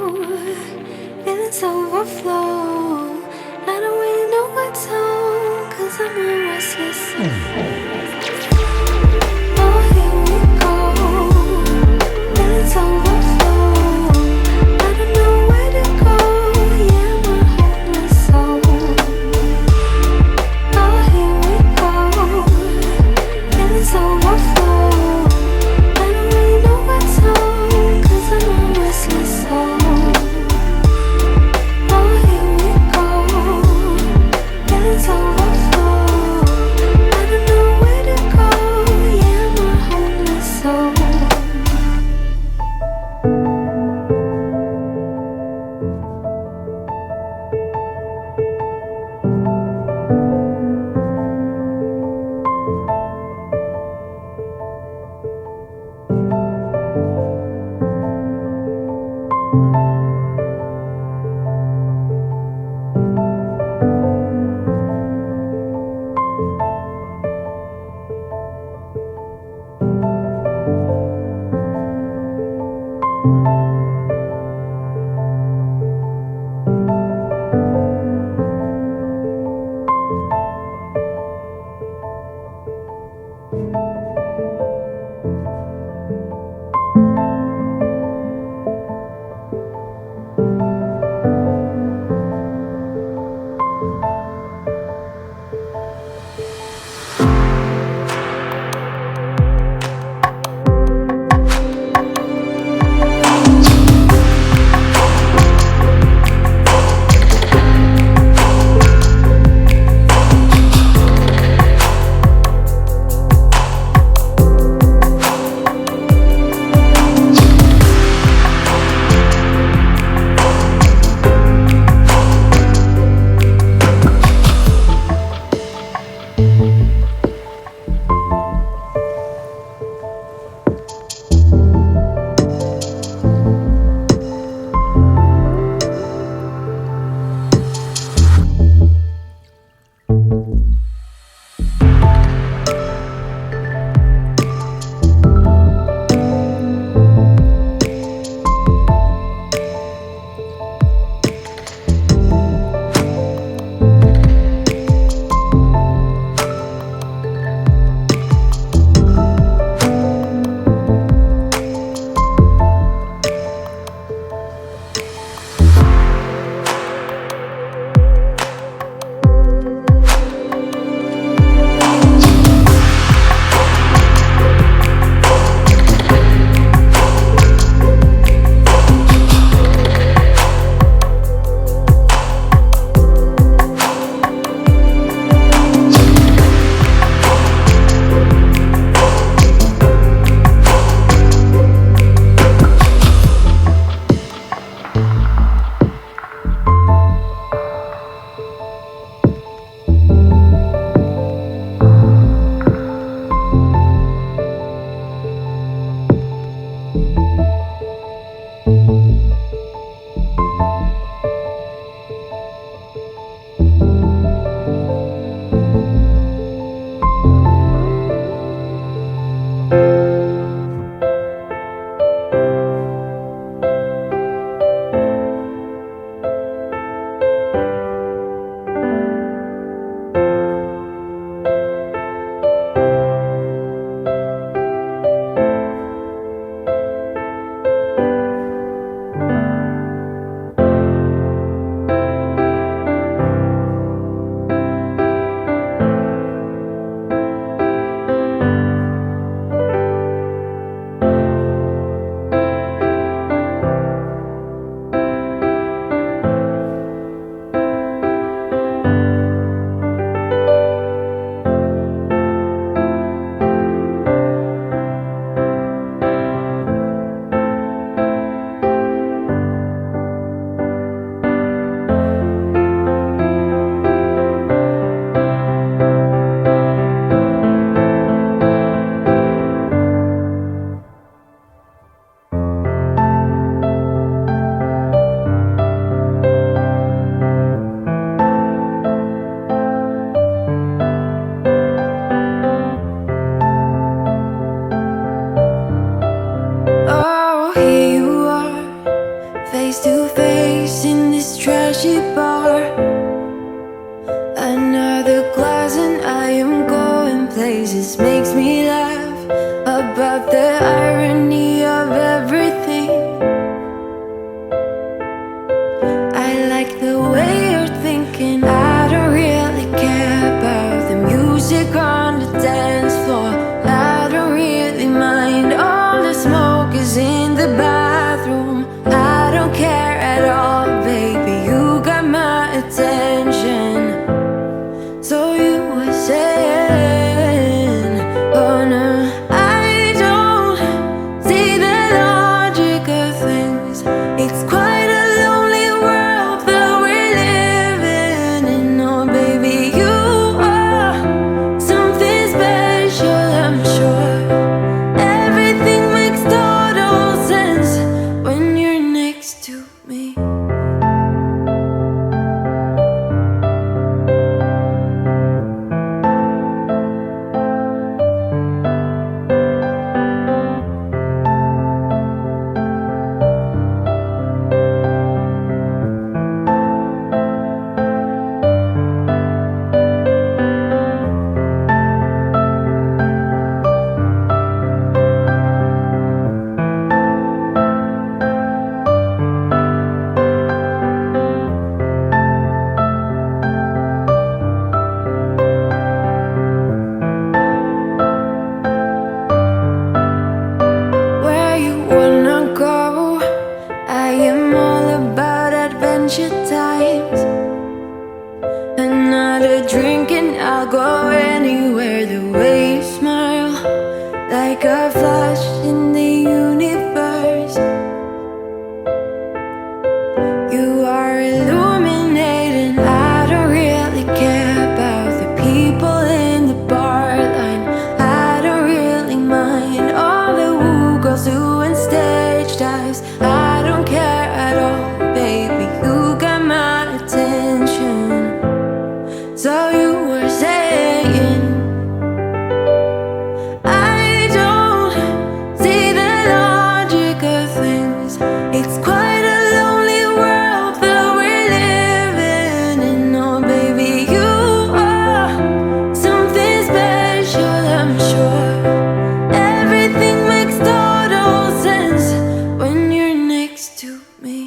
feelings overflow. I don't really know what to, cause I'm a restless soul. Oh, here we go, feelings overflow. I don't know where to go, yeah, I'm a hopeless soul. Oh, here we go, feelings overflow. I don't really know what to, cause I'm a restless soul. Oh, here we go, feelings overflow. I don't know where to go, yeah, I'm a hopeless soul. 'cause I don't care at all, baby. You got my attention. So you were saying, I don't see the logic of things. It's quite a lonely world that we're living in. Oh, baby, you are something special, I'm sure. Everything makes total sense when you're next to me.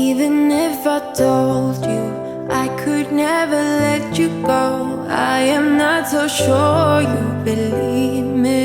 Even if I told you I could never let you go, I am not so sure you believe me.